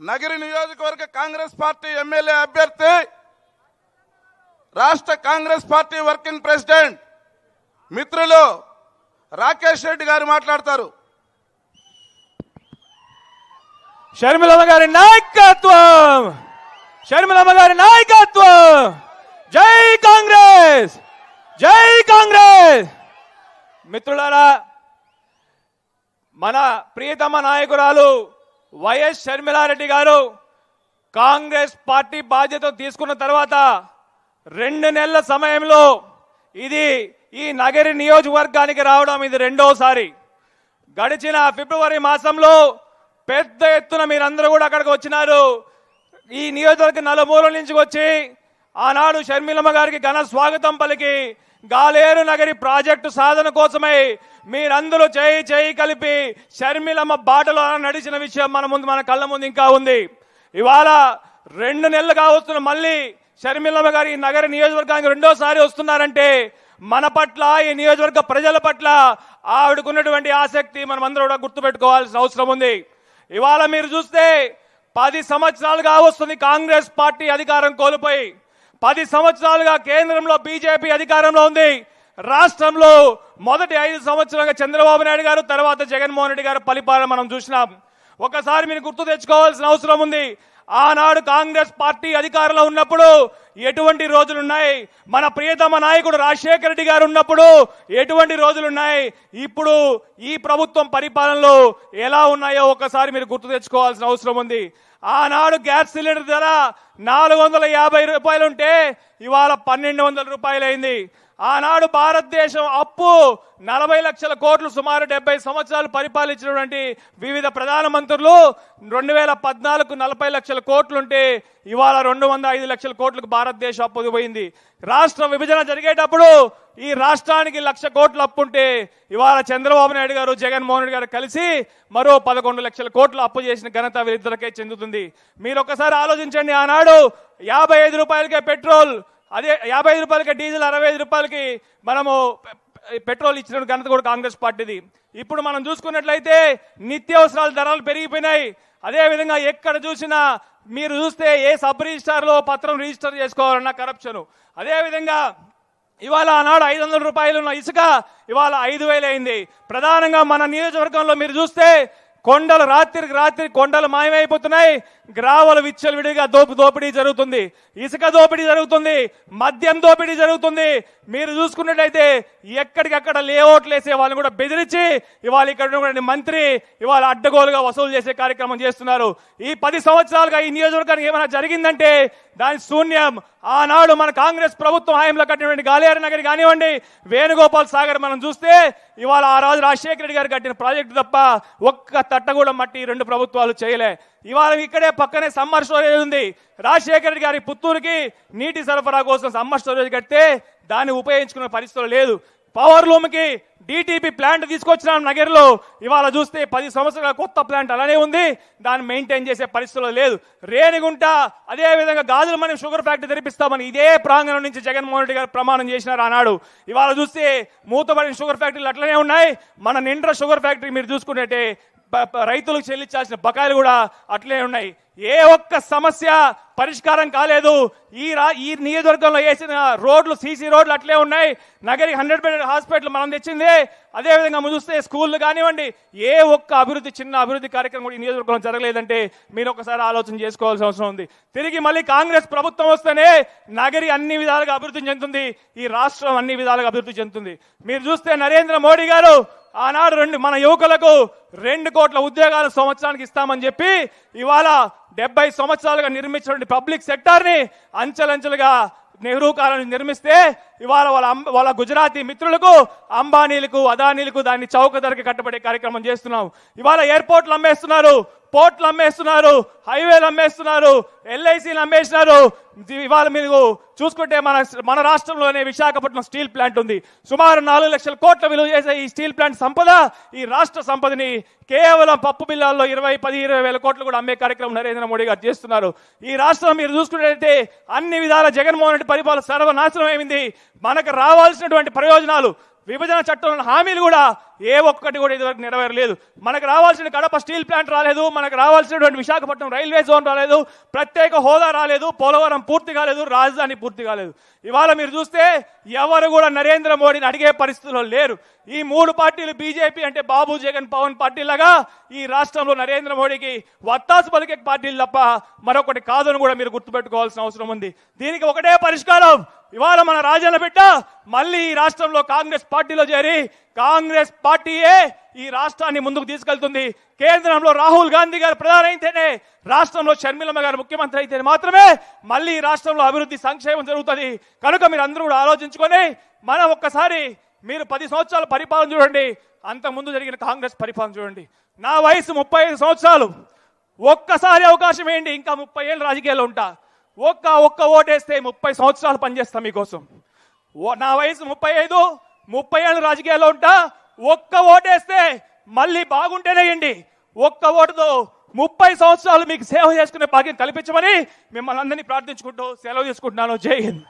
నగరి నియోజకవర్గ Congress party MLA అభ్యర్థి రాష్ట్ర కాంగ్రెస్ పార్టీ వర్కింగ్ ప్రెసిడెంట్ మిత్రులు రాకేష్ రెడ్డి గారు మాట్లాడతారు. షర్మిలమ్మ గారి నాయకత్వం, షర్మిలమ్మ గారి నాయకత్వం. జై కాంగ్రెస్, జై కాంగ్రెస్. మిత్రులారా, మన ప్రియతమ నాయకురాలు వైఎస్ షర్మిలారెడ్డి గారు కాంగ్రెస్ పార్టీ బాధ్యత తీసుకున్న తర్వాత 2 నెలల సమయంలో ఇది ఈ నగరి నియోజకవర్గానికి రావడం ఇది రెండోసారి. గడిచిన ఫిబ్రవరి మాసంలో పెద్ద ఎత్తున మీరందరూ కూడా అక్కడికి వచ్చినారు. ఈ నియోజకవర్గ నలుమూలల నుంచి వచ్చి ఆనాడు షర్మిలమ్మ గారికి ఘన స్వాగతం పలికి గాలేరు నగరి ప్రాజెక్టు సాధన కోసమై మీరందరూ చేయి కలిపి షర్మిలమ్మ బాటలో నడిచిన విషయం మన కళ్ళ ముందు ఇంకా ఉంది. ఇవాళ 2 నెలలు కావస్తున్న మళ్ళీ షర్మిలమ్మ గారు ఈ నగర నియోజకవర్గానికి రెండోసారి వస్తున్నారంటే మన పట్ల, ఈ నియోజకవర్గ ప్రజల పట్ల ఆవిడకున్నటువంటి ఆసక్తి మనం అందరూ కూడా గుర్తుపెట్టుకోవాల్సిన అవసరం ఉంది. ఇవాళ మీరు చూస్తే 10 సంవత్సరాలుగా వస్తుంది కాంగ్రెస్ పార్టీ అధికారం కోల్పోయి. 10 సంవత్సరాలుగా కేంద్రంలో బీజేపీ అధికారంలో ఉంది. రాష్ట్రంలో మొదటి 5 సంవత్సరాలుగా చంద్రబాబు నాయుడు గారు, తర్వాత జగన్మోహన్ రెడ్డి గారు పరిపాలన మనం చూసినాం. ఒకసారి మీరు గుర్తు తెచ్చుకోవాల్సిన అవసరం ఉంది. ఆనాడు కాంగ్రెస్ పార్టీ అధికారంలో ఉన్నప్పుడు ఎటువంటి రోజులున్నాయి, మన ప్రియతమ నాయకుడు రాజశేఖర రెడ్డి గారు ఉన్నప్పుడు ఎటువంటి రోజులున్నాయి, ఇప్పుడు ఈ ప్రభుత్వం పరిపాలనలో ఎలా ఉన్నాయో ఒకసారి మీరు గుర్తు తెచ్చుకోవాల్సిన అవసరం ఉంది. ఆనాడు గ్యాస్ సిలిండర్ ధర 450 రూపాయలు ఉంటే ఇవాళ 1200 రూపాయలు అయింది. ఆనాడు భారతదేశం అప్పు 40 లక్షల కోట్లు, సుమారు 70 సంవత్సరాలు పరిపాలించినటువంటి వివిధ ప్రధానమంత్రులు 2014కు 40 లక్షల కోట్లుంటే ఇవాళ 205 లక్షల కోట్లకు భారతదేశం అప్పు పోయింది. రాష్ట్ర విభజన జరిగేటప్పుడు ఈ రాష్ట్రానికి 1,00,000 కోట్ల అప్పు ఉంటే ఇవాళ చంద్రబాబు నాయుడు గారు, జగన్మోహన్ రెడ్డి గారు కలిసి మరో 11 లక్షల కోట్లు అప్పు చేసిన ఘనత వీరిద్దరికే చెందుతుంది. మీరు ఒకసారి ఆలోచించండి. ఆనాడు 55 రూపాయలకే పెట్రోల్, అదే 55 రూపాయలకి డీజిల్, 65 రూపాయలకి మనము పెట్రోల్ ఇచ్చిన ఘనత కూడా కాంగ్రెస్ పార్టీది. ఇప్పుడు మనం చూసుకున్నట్లయితే నిత్యావసరాల ధరలు పెరిగిపోయినాయి. అదేవిధంగా ఎక్కడ చూసినా మీరు చూస్తే ఏ సబ్ రిజిస్టార్లో పత్రం రిజిస్టర్ చేసుకోవాలన్నా కరప్షన్. అదేవిధంగా ఇవాళ ఆనాడు 500 రూపాయలు ఉన్న ఇసుక ఇవాళ 5,000 అయింది. ప్రధానంగా మన నియోజకవర్గంలో మీరు చూస్తే కొండలు రాత్రికి రాత్రి కొండలు మాయమైపోతున్నాయి. గ్రావలు విచ్చలవిడిగా దోపిడీ జరుగుతుంది, ఇసుక దోపిడీ జరుగుతుంది, మద్యం దోపిడీ జరుగుతుంది. మీరు చూసుకున్నట్లయితే ఎక్కడికక్కడ లేఅవుట్లు వేసే వాళ్ళని కూడా బెదిరించి ఇవాళ ఇక్కడ ఉన్నటువంటి మంత్రి ఇవాళ అడ్డగోలుగా వసూలు చేసే కార్యక్రమం చేస్తున్నారు. ఈ 10 సంవత్సరాలుగా ఈ నియోజకవర్గానికి ఏమైనా జరిగిందంటే దాని శూన్యం. ఆనాడు మన కాంగ్రెస్ ప్రభుత్వం హయాంలో కట్టినటువంటి గాలేరు నగరి కానివ్వండి, వేణుగోపాల్ సాగర్ మనం చూస్తే ఇవాళ ఆ రోజు రాజశేఖర రెడ్డి గారు కట్టిన ప్రాజెక్టు తప్ప ఒక్క తట్టగూడెం మట్టి 2 ప్రభుత్వాలు చేయలే. ఇవాళ ఇక్కడే పక్కనే సమ్మర్ స్టోరేజ్ ఉంది. రాజశేఖర రెడ్డి గారి పుత్తూరుకి నీటి సరఫరా కోసం సమ్మర్ స్టోరేజ్ కడితే దాన్ని ఉపయోగించుకునే పరిస్థితులు లేదు. పవర్ లూమ్కి డిటిపి ప్లాంట్ తీసుకొచ్చినాం నగర్లో. ఇవాళ చూస్తే 10 సంవత్సరాల కొత్త ప్లాంట్ అలానే ఉంది, దాన్ని మెయింటైన్ చేసే పరిస్థితులు లేదు. రేణిగుంట అదేవిధంగా గాజులు మనం షుగర్ ఫ్యాక్టరీ తెరిపిస్తామని ఇదే ప్రాంగణం నుంచి జగన్మోహన్ రెడ్డి గారు ప్రమాణం చేసినారు ఆనాడు. ఇవాళ చూస్తే మూతబడిన షుగర్ ఫ్యాక్టరీలు అట్లనే ఉన్నాయి. మన నిండ్ర షుగర్ ఫ్యాక్టరీ మీరు చూసుకున్నట్టే రైతులకు చెల్లించాల్సిన బకాయిలు కూడా అట్లే ఉన్నాయి. ఏ ఒక్క సమస్య పరిష్కారం కాలేదు. ఈ నియోజకవర్గంలో వేసిన రోడ్లు, సీసీ రోడ్లు అట్లే ఉన్నాయి. నగరి 100 బెడ్ హాస్పిటల్ మనం తెచ్చింది. అదేవిధంగా మనం చూస్తే స్కూళ్ళు కానివ్వండి, ఏ ఒక్క అభివృద్ధి, చిన్న అభివృద్ధి కార్యక్రమం కూడా ఈ నియోజకవర్గంలో జరగలేదంటే మీరు ఒకసారి ఆలోచన చేసుకోవాల్సిన అవసరం ఉంది. తిరిగి మళ్ళీ కాంగ్రెస్ ప్రభుత్వం వస్తేనే నగరి అన్ని విధాలుగా అభివృద్ధి చెందుతుంది, ఈ రాష్ట్రం అన్ని విధాలుగా అభివృద్ధి చెందుతుంది. మీరు చూస్తే నరేంద్ర మోడీ గారు ఆనాడు మన యువకులకు 2 కోట్ల ఉద్యోగాలు సంవత్సరానికి ఇస్తామని చెప్పి ఇవాళ 70 సంవత్సరాలుగా నిర్మించినటువంటి పబ్లిక్ సెక్టార్ని అంచెలంచెలుగా నెహ్రూ కాలనీ నిర్మిస్తే ఇవాళ వాళ్ళ గుజరాతీ మిత్రులకు, అంబానీలకు, అదానీలకు దాన్ని చౌక ధరకి కట్టబడే కార్యక్రమం చేస్తున్నాం. ఇవాళ ఎయిర్పోర్ట్లు అమ్మేస్తున్నారు, పోర్ట్లు అమ్మేస్తున్నారు, హైవేలు అమ్మేస్తున్నారు, ఎల్ఐసీలు అమ్మేస్తున్నారు. ఇవాళ మీరు చూసుకుంటే మన రాష్ట్రంలోనే విశాఖపట్నం స్టీల్ ప్లాంట్ ఉంది. సుమారు 4 లక్షల కోట్ల విలువ చేసే ఈ స్టీల్ ప్లాంట్ సంపద, ఈ రాష్ట్ర సంపదని కేవలం పప్పు బిల్లాల్లో 10-20 వేల కోట్లు కూడా అమ్మే కార్యక్రమం నరేంద్ర మోడీ గారు చేస్తున్నారు. ఈ రాష్ట్రం మీరు చూసుకున్నట్లయితే అన్ని విధాల జగన్మోహన్ రెడ్డి పరిపాలన సర్వనాశనం అయింది. మనకు రావాల్సినటువంటి ప్రయోజనాలు, విభజన చట్టంలో హామీలు కూడా ఏ ఒక్కటి కూడా ఇదివరకు నెరవేరలేదు. మనకు రావాల్సిన కడప స్టీల్ ప్లాంట్ రాలేదు, మనకు రావాల్సినటువంటి విశాఖపట్నం రైల్వే జోన్ రాలేదు, ప్రత్యేక హోదా రాలేదు, పోలవరం పూర్తి కాలేదు, రాజధాని పూర్తి కాలేదు. ఇవాళ మీరు చూస్తే ఎవరు కూడా నరేంద్ర మోడీని అడిగే పరిస్థితుల్లో లేరు. ఈ మూడు పార్టీలు బీజేపీ అంటే బాబు జగన్ పవన్ పార్టీలాగా ఈ రాష్ట్రంలో నరేంద్ర మోడీకి వత్తాసు పలికే పార్టీలు తప్ప మరొకటి కాదని కూడా మీరు గుర్తుపెట్టుకోవాల్సిన అవసరం ఉంది. దీనికి ఒకటే పరిష్కారం. ఇవాళ మన రాజన్న బిడ్డ మళ్ళీ ఈ రాష్ట్రంలో కాంగ్రెస్ పార్టీలో చేరి కాంగ్రెస్ పార్టీయే ఈ రాష్ట్రాన్ని ముందుకు తీసుకెళ్తుంది. కేంద్రంలో రాహుల్ గాంధీ గారు ప్రధాని అయితేనే, రాష్ట్రంలో షర్మిలమ్మ గారు ముఖ్యమంత్రి అయితే మాత్రమే మళ్ళీ ఈ రాష్ట్రంలో అభివృద్ధి సంక్షేమం జరుగుతుంది. కనుక మీరు అందరూ కూడా ఆలోచించుకొని మనం ఒక్కసారి మీరు 10 సంవత్సరాల పరిపాలన చూడండి, అంత ముందు జరిగిన కాంగ్రెస్ పరిపాలన చూడండి. నా వయసు 35 సంవత్సరాలు. ఒక్కసారి అవకాశం ఏంటి, ఇంకా 30 ఏళ్ళు రాజకీయాల్లో ఉంటా. ఒక్క ఓటేస్తే 30 సంవత్సరాలు పనిచేస్తా మీకోసం. నా వయసు 35, 30 ఏళ్ళు రాజకీయాల్లో ఉంటా. ఒక్క ఓటేస్తే మళ్ళీ బాగుంటేనే ఇండి. ఒక్క ఓటుతో 30 సంవత్సరాలు మీకు సేవ చేసుకునే భాగ్యం కల్పించమని మిమ్మల్ని అందరినీ ప్రార్థించుకుంటూ సెలవు తీసుకుంటున్నాను. జై హింద్.